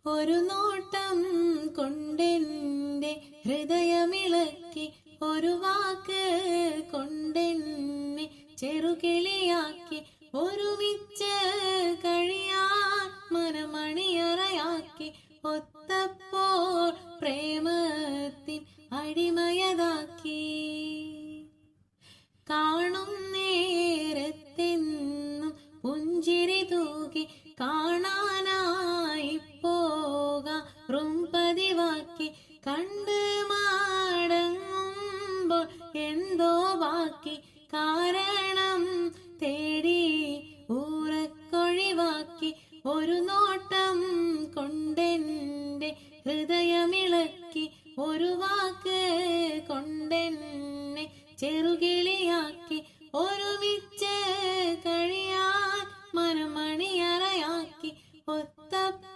ഒരു നോട്ടം കൊണ്ടെന്റെ ഹൃദയമിളക്കി, ഒരു വാക്ക് കൊണ്ടെന്നെ ചെറുകിളിയാക്കി, ഒരുമിച്ച് കഴിയാൻ മനമണിയറയാക്കി, ഒത്തപ്പോൾ പ്രേമത്തിൻ അടിമയതാക്കി. കാണും നേരത്തെന്നും പുഞ്ചിരി തൂകി, കാണാനായി പോകാറും പതിവാക്കി, കണ്ട് മടങ്ങുമ്പോൾ എന്തോ ബാക്കി, കാരണം തേടി ഊറക്കൊഴിവാക്കി. ഒരു നോട്ടം കൊണ്ടെന്റെ ഹൃദയമിളക്കി, ഒരു വാക്ക് കൊണ്ടെന്നെ ചെറു